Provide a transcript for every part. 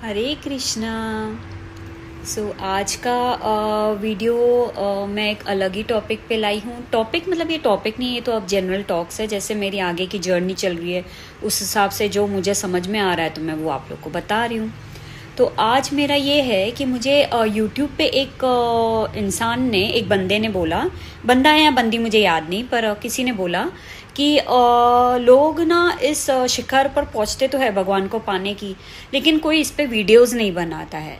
हरे कृष्णा। आज का वीडियो मैं एक अलग ही टॉपिक पे लाई हूँ। टॉपिक मतलब ये टॉपिक नहीं है, तो अब जनरल टॉक्स है, जैसे मेरी आगे की जर्नी चल रही है उस हिसाब से जो मुझे समझ में आ रहा है तो मैं वो आप लोग को बता रही हूँ। तो आज मेरा ये है कि मुझे यूट्यूब पे एक इंसान ने, एक बंदे ने बोला, बंदा है या बंदी मुझे याद नहीं, पर किसी ने बोला कि लोग ना इस शिखर पर पहुंचते तो है भगवान को पाने की, लेकिन कोई इस पे वीडियोस नहीं बनाता है।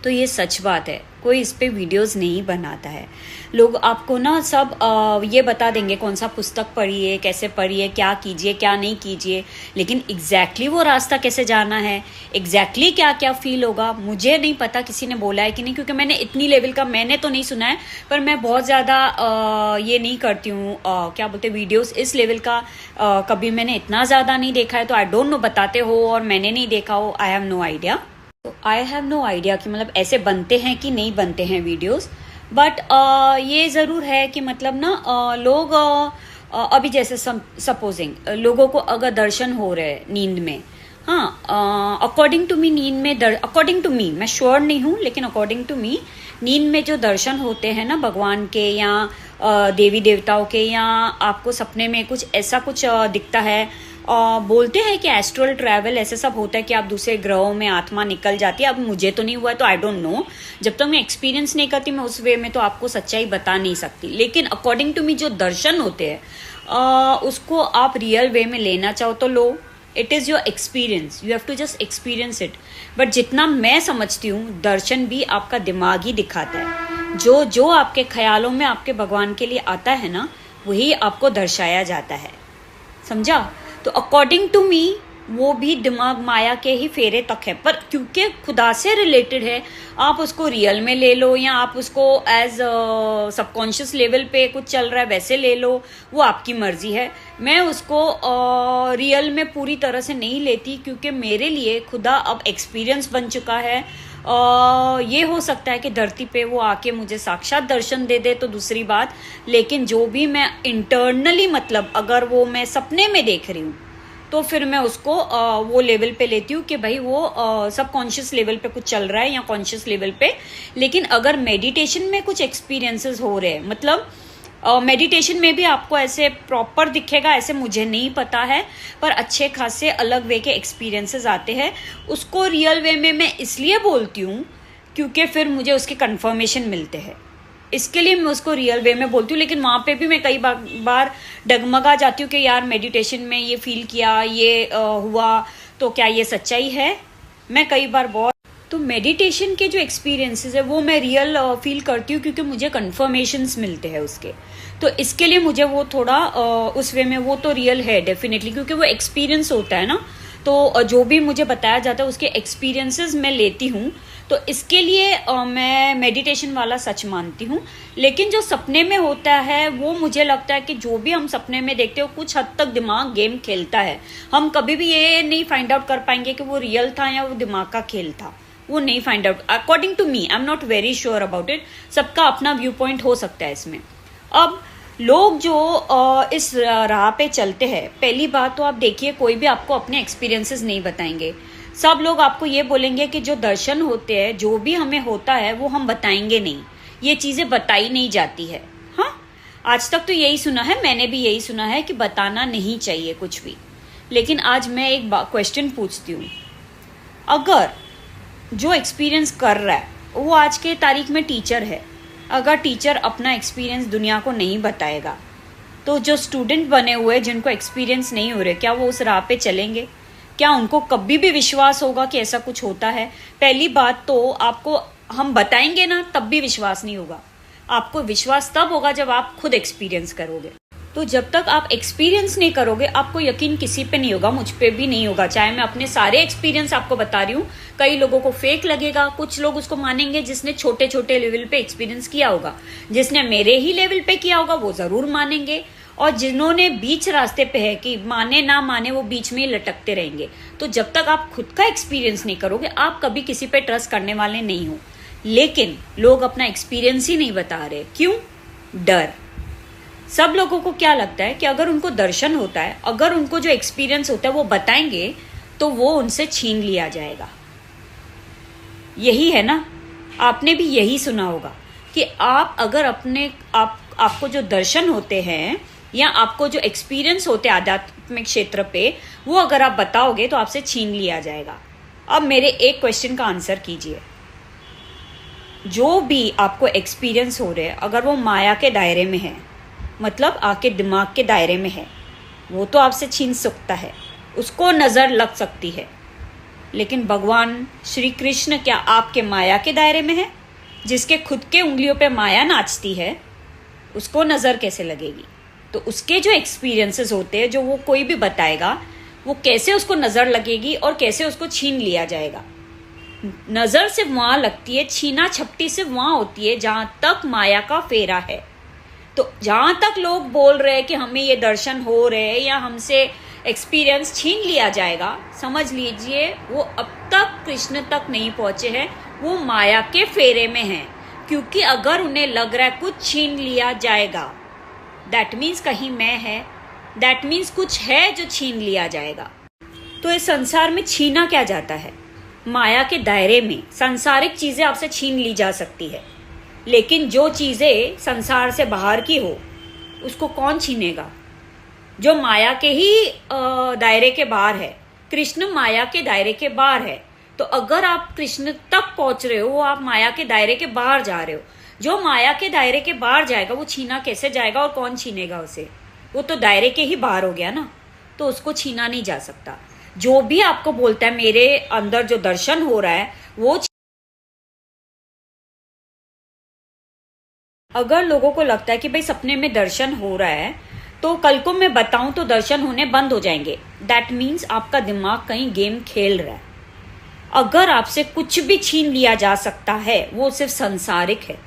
तो ये सच बात है, कोई इस पे वीडियोस नहीं बनाता है। लोग आपको ना सब ये बता देंगे कौन सा पुस्तक पढ़िए, कैसे पढ़िए, क्या कीजिए क्या नहीं कीजिए, लेकिन एग्जैक्टली वो रास्ता कैसे जाना है, एग्जैक्टली क्या क्या फील होगा, मुझे नहीं पता किसी ने बोला है कि नहीं, क्योंकि मैंने इतनी लेवल का मैंने तो नहीं सुना है। पर मैं बहुत ज़्यादा ये नहीं करती हूँ, क्या बोलते, वीडियोस इस लेवल का कभी मैंने इतना ज़्यादा नहीं देखा है। तो आई डोंट नो बताते हो और मैंने नहीं देखा हो, आई हैव नो आइडिया। तो आई हैव नो आइडिया कि मतलब ऐसे बनते हैं कि नहीं बनते हैं वीडियोस। बट ये ज़रूर है कि मतलब ना लोग अभी जैसे सपोजिंग लोगों को अगर दर्शन हो रहे हैं नींद में, हाँ, अकॉर्डिंग टू मी नींद में अकॉर्डिंग टू मी, मैं श्योर नहीं हूँ, लेकिन अकॉर्डिंग टू मी नींद में जो दर्शन होते हैं ना भगवान के या देवी देवताओं के, या आपको सपने में कुछ ऐसा कुछ दिखता है, बोलते हैं कि एस्ट्रल ट्रैवल ऐसे सब होता है कि आप दूसरे ग्रहों में आत्मा निकल जाती है। अब मुझे तो नहीं हुआ है तो आई डोंट नो, जब तक मैं एक्सपीरियंस नहीं करती मैं उस वे में तो आपको सच्चाई बता नहीं सकती। लेकिन अकॉर्डिंग टू मी जो दर्शन होते हैं उसको आप रियल वे में लेना चाहो तो लो, it is your experience, you have to just experience it. But जितना मैं समझती हूँ दर्शन भी आपका दिमाग ही दिखाता है। जो जो आपके ख्यालों में आपके भगवान के लिए आता है ना, वही आपको दर्शाया जाता है, समझा। तो अकॉर्डिंग टू मी वो भी दिमाग माया के ही फेरे तक है, पर क्योंकि खुदा से रिलेटेड है, आप उसको रियल में ले लो या आप उसको एज सबकॉन्शियस लेवल पे कुछ चल रहा है वैसे ले लो, वो आपकी मर्जी है। मैं उसको रियल में पूरी तरह से नहीं लेती, क्योंकि मेरे लिए खुदा अब एक्सपीरियंस बन चुका है। ये हो सकता है कि धरती पे वो आके मुझे साक्षात दर्शन दे दे तो दूसरी बात, लेकिन जो भी मैं इंटरनली, मतलब अगर वो मैं सपने में देख रही हूँ तो फिर मैं उसको वो लेवल पे लेती हूँ कि भाई वो सब कॉन्शियस लेवल पे कुछ चल रहा है या कॉन्शियस लेवल पे। लेकिन अगर मेडिटेशन में कुछ एक्सपीरियंसेस हो रहे हैं, मतलब मेडिटेशन में भी आपको ऐसे प्रॉपर दिखेगा ऐसे मुझे नहीं पता है, पर अच्छे खासे अलग वे के एक्सपीरियंसेस आते हैं। उसको रियल वे में मैं इसलिए बोलती हूँ क्योंकि फिर मुझे उसके कंफर्मेशन मिलते हैं, इसके लिए मैं उसको रियल वे में बोलती हूँ। लेकिन वहाँ पे भी मैं कई बार डगमगा जाती हूँ कि यार मेडिटेशन में ये फील किया, ये हुआ, तो क्या ये सच्चाई है। मैं कई बार बहुत, तो मेडिटेशन के जो एक्सपीरियंसेस है वो मैं रियल फील करती हूँ क्योंकि मुझे कन्फर्मेशंस मिलते हैं उसके। तो इसके लिए मुझे वो थोड़ा उस वे में वो तो रियल है डेफिनेटली, क्योंकि वो एक्सपीरियंस होता है ना। तो जो भी मुझे बताया जाता है उसके एक्सपीरियंसेस मैं लेती हूँ, तो इसके लिए मैं मेडिटेशन वाला सच मानती हूँ। लेकिन जो सपने में होता है वो मुझे लगता है कि जो भी हम सपने में देखते हो कुछ हद तक दिमाग गेम खेलता है। हम कभी भी ये नहीं फाइंड आउट कर पाएंगे कि वो रियल था या वो दिमाग का खेल था, वो नहीं find out according to me. I am not very sure about it, सबका अपना व्यू पॉइंट हो सकता है इसमें। अब लोग जो इस राह पे चलते हैं, पहली बात तो आप देखिए कोई भी आपको अपने एक्सपीरियंसेस नहीं बताएंगे। सब लोग आपको ये बोलेंगे कि जो दर्शन होते हैं, जो भी हमें होता है वो हम बताएंगे नहीं, ये चीजें बताई नहीं जाती है। हाँ, आज तक तो यही सुना है, मैंने भी यही सुना है कि बताना नहीं चाहिए कुछ भी। लेकिन आज मैं एक क्वेश्चन पूछती हूँ, अगर जो एक्सपीरियंस कर रहा है वो आज के तारीख में टीचर है, अगर टीचर अपना एक्सपीरियंस दुनिया को नहीं बताएगा तो जो स्टूडेंट बने हुए जिनको एक्सपीरियंस नहीं हो रहे, क्या वो उस राह पे चलेंगे? क्या उनको कभी भी विश्वास होगा कि ऐसा कुछ होता है? पहली बात तो आपको हम बताएंगे ना तब भी विश्वास नहीं होगा। आपको विश्वास तब होगा जब आप खुद एक्सपीरियंस करोगे। तो जब तक आप एक्सपीरियंस नहीं करोगे आपको यकीन किसी पे नहीं होगा, मुझ पे भी नहीं होगा। चाहे मैं अपने सारे एक्सपीरियंस आपको बता रही हूँ, कई लोगों को फेक लगेगा, कुछ लोग उसको मानेंगे जिसने छोटे छोटे लेवल पे एक्सपीरियंस किया होगा, जिसने मेरे ही लेवल पे किया होगा वो जरूर मानेंगे, और जिन्होंने बीच रास्ते पे है कि माने ना माने वो बीच में ही लटकते रहेंगे। तो जब तक आप खुद का एक्सपीरियंस नहीं करोगे आप कभी किसी पे ट्रस्ट करने वाले नहीं हो। लेकिन लोग अपना एक्सपीरियंस ही नहीं बता रहे, क्यों? डर। सब लोगों को क्या लगता है कि अगर उनको दर्शन होता है, अगर उनको जो एक्सपीरियंस होता है वो बताएंगे तो वो उनसे छीन लिया जाएगा। यही है ना, आपने भी यही सुना होगा कि आप अगर आपको जो दर्शन होते हैं या आपको जो एक्सपीरियंस होते हैं आध्यात्मिक क्षेत्र पे, वो अगर आप बताओगे तो आपसे छीन लिया जाएगा। अब मेरे एक क्वेश्चन का आंसर कीजिए, जो भी आपको एक्सपीरियंस हो रहे हैं अगर वो माया के दायरे में है, मतलब आपके दिमाग के दायरे में है, वो तो आपसे छीन सकता है, उसको नज़र लग सकती है। लेकिन भगवान श्री कृष्ण क्या आपके माया के दायरे में है? जिसके खुद के उंगलियों पे माया नाचती है, उसको नज़र कैसे लगेगी? तो उसके जो एक्सपीरियंसेस होते हैं, जो वो कोई भी बताएगा, वो कैसे उसको नज़र लगेगी और कैसे उसको छीन लिया जाएगा। नज़र सिर्फ वहाँ लगती है, छीना छपटी सिर्फ वहाँ होती है जहाँ तक माया का फेरा है। तो जहाँ तक लोग बोल रहे हैं कि हमें ये दर्शन हो रहे हैं या हमसे एक्सपीरियंस छीन लिया जाएगा, समझ लीजिए वो अब तक कृष्ण तक नहीं पहुँचे हैं, वो माया के फेरे में हैं। क्योंकि अगर उन्हें लग रहा है कुछ छीन लिया जाएगा, दैट मीन्स कहीं मैं है, दैट मीन्स कुछ है जो छीन लिया जाएगा। तो इस संसार में छीना क्या जाता है? माया के दायरे में सांसारिक चीज़ें आपसे छीन ली जा सकती है, लेकिन जो चीज़ें संसार से बाहर की हो उसको कौन छीनेगा? जो माया के ही दायरे के बाहर है। कृष्ण माया के दायरे के बाहर है, तो अगर आप कृष्ण तक पहुंच रहे हो, आप माया के दायरे के बाहर जा रहे हो। जो माया के दायरे के बाहर जाएगा वो छीना कैसे जाएगा और कौन छीनेगा उसे? वो तो दायरे के ही बाहर हो गया ना, तो उसको छीना नहीं जा सकता। जो भी आपको बोलता है मेरे अंदर जो दर्शन हो रहा है वो, अगर लोगों को लगता है कि भाई सपने में दर्शन हो रहा है तो कल को मैं बताऊं तो दर्शन होने बंद हो जाएंगे, दैट मीन्स आपका दिमाग कहीं गेम खेल रहा है। अगर आपसे कुछ भी छीन लिया जा सकता है वो सिर्फ संसारिक है।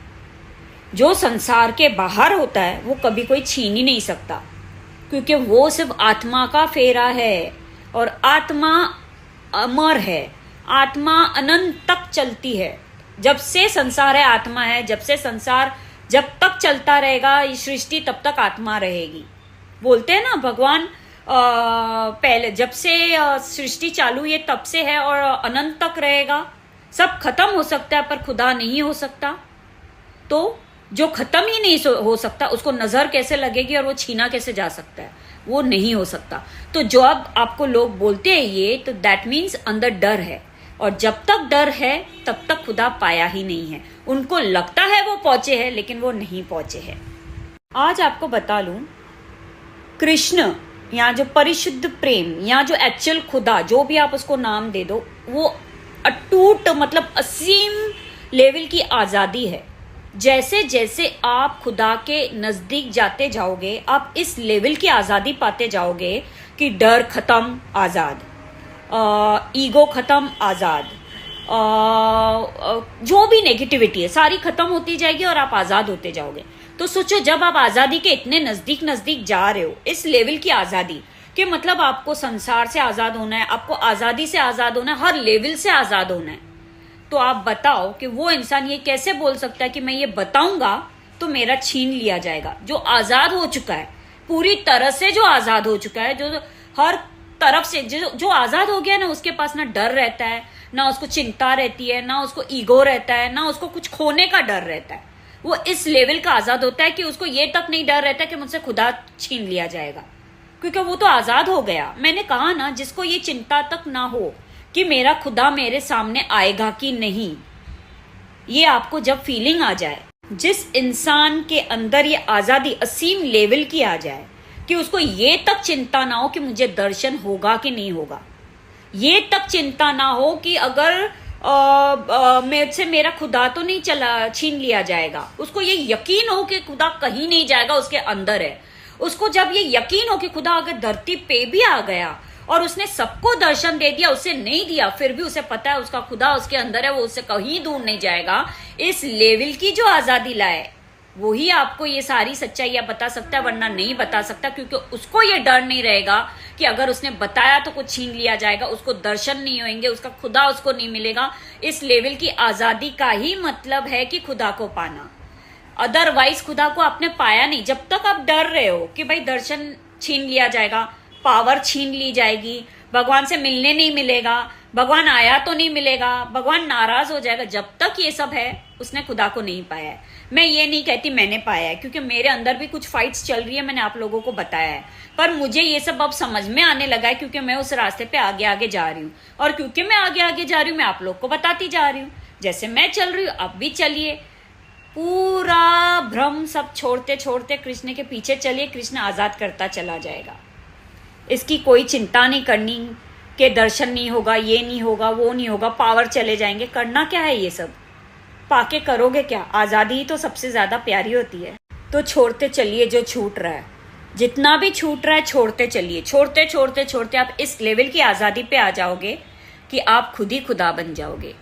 जो संसार के बाहर होता है वो कभी कोई छीन ही नहीं सकता, क्योंकि वो सिर्फ आत्मा का फेरा है और आत्मा अमर है, आत्मा अनंत तक चलती है। जब से संसार है आत्मा है, जब से संसार जब तक चलता रहेगा ये सृष्टि तब तक आत्मा रहेगी। बोलते हैं ना भगवान पहले जब से सृष्टि चालू ये तब से है और अनंत तक रहेगा। सब खत्म हो सकता है पर खुदा नहीं हो सकता। तो जो खत्म ही नहीं हो सकता उसको नजर कैसे लगेगी और वो छीना कैसे जा सकता है? वो नहीं हो सकता। तो जो अब आपको लोग बोलते हैं ये, तो दैट मीन्स अंदर डर है, और जब तक डर है तब तक खुदा पाया ही नहीं है। उनको लगता है वो पहुंचे हैं लेकिन वो नहीं पहुंचे हैं। आज आपको बता लूं, कृष्ण या जो परिशुद्ध प्रेम या जो एक्चुअल खुदा, जो भी आप उसको नाम दे दो, वो अटूट मतलब असीम लेवल की आजादी है। जैसे जैसे आप खुदा के नजदीक जाते जाओगे आप इस लेवल की आजादी पाते जाओगे कि डर खत्म, आजाद, ईगो खत्म, आजाद, जो भी नेगेटिविटी है सारी खत्म होती जाएगी और आप आजाद होते जाओगे। तो सोचो जब आप आजादी के इतने नजदीक नजदीक जा रहे हो, इस लेवल की आजादी कि मतलब आपको संसार से आजाद होना है, आपको आजादी से आजाद होना है, हर लेवल से आजाद होना है, तो आप बताओ कि वो इंसान ये कैसे बोल सकता है कि मैं ये बताऊंगा तो मेरा छीन लिया जाएगा? जो आजाद हो चुका है, पूरी तरह से जो आजाद हो चुका है, जो हर तरफ से जो आजाद हो गया ना, उसके पास ना डर रहता है, ना उसको चिंता रहती है, ना उसको ईगो रहता है, ना उसको कुछ खोने का डर रहता है। वो इस लेवल का आजाद होता है कि उसको ये तक नहीं डर रहता कि मुझसे खुदा छीन लिया जाएगा, क्योंकि वो तो आजाद हो गया। मैंने कहा ना, जिसको ये चिंता तक ना हो कि मेरा खुदा मेरे सामने आएगा कि नहीं, ये आपको जब फीलिंग आ जाए, जिस इंसान के अंदर ये आजादी असीम लेवल की आ जाए कि उसको ये तक चिंता ना हो कि मुझे दर्शन होगा कि नहीं होगा, ये तक चिंता ना हो कि अगर मुझसे मेरा खुदा तो नहीं चला छीन लिया जाएगा, उसको ये यकीन हो कि खुदा कहीं नहीं जाएगा, उसके अंदर है। उसको जब ये यकीन हो कि खुदा अगर धरती पे भी आ गया और उसने सबको दर्शन दे दिया, उसे नहीं दिया, फिर भी उसे पता है उसका खुदा उसके अंदर है, वो उससे कहीं दूर नहीं जाएगा, इस लेवल की जो आजादी लाए, वही आपको ये सारी सच्चाइयां बता सकता है, वरना नहीं बता सकता। क्योंकि उसको ये डर नहीं रहेगा कि अगर उसने बताया तो कुछ छीन लिया जाएगा, उसको दर्शन नहीं होंगे, उसका खुदा उसको नहीं मिलेगा। इस लेवल की आजादी का ही मतलब है कि खुदा को पाना। अदरवाइज खुदा को आपने पाया नहीं। जब तक आप डर रहे हो कि भाई दर्शन छीन लिया जाएगा, पावर छीन ली जाएगी, भगवान से मिलने नहीं मिलेगा, भगवान आया तो नहीं मिलेगा, भगवान नाराज हो जाएगा। जब तक ये सब है उसने खुदा को नहीं पाया है। मैं ये नहीं कहती मैंने पाया है, क्योंकि मेरे अंदर भी कुछ फाइट्स चल रही है, मैंने आप लोगों को बताया है। पर मुझे ये सब अब समझ में आने लगा है, क्योंकि मैं उस रास्ते पे आगे आगे जा रही हूँ। और क्योंकि मैं आगे आगे जा रही हूँ, मैं आप लोग को बताती जा रही हूँ। जैसे मैं चल रही हूँ, अब भी चलिए। पूरा भ्रम सब छोड़ते छोड़ते कृष्ण के पीछे चलिए, कृष्ण आजाद करता चला जाएगा। इसकी कोई चिंता नहीं करनी कि दर्शन नहीं होगा, ये नहीं होगा, वो नहीं होगा, पावर चले जाएंगे। करना क्या है ये सब? पाके करोगे क्या? आज़ादी ही तो सबसे ज़्यादा प्यारी होती है। तो छोड़ते चलिए जो छूट रहा है, जितना भी छूट रहा है छोड़ते चलिए। छोड़ते छोड़ते छोड़ते आप इस लेवल की आज़ादी पे आ जाओगे कि आप खुद ही खुदा बन जाओगे।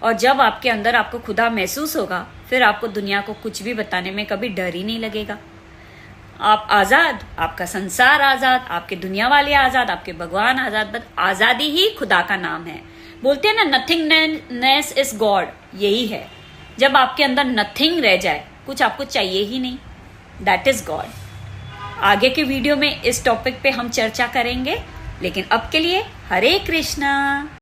और जब आपके अंदर आपको खुदा महसूस होगा, फिर आपको दुनिया को कुछ भी बताने में कभी डर ही नहीं लगेगा। आप आज़ाद, आपका संसार आज़ाद, आपके दुनिया वाले आज़ाद, आपके भगवान आज़ाद। बस आज़ादी ही खुदा का नाम है। बोलते हैं ना, नथिंगनेस इज गॉड। यही है, जब आपके अंदर नथिंग रह जाए, कुछ आपको चाहिए ही नहीं, दैट इज गॉड। आगे के वीडियो में इस टॉपिक पे हम चर्चा करेंगे, लेकिन अब के लिए हरे कृष्णा।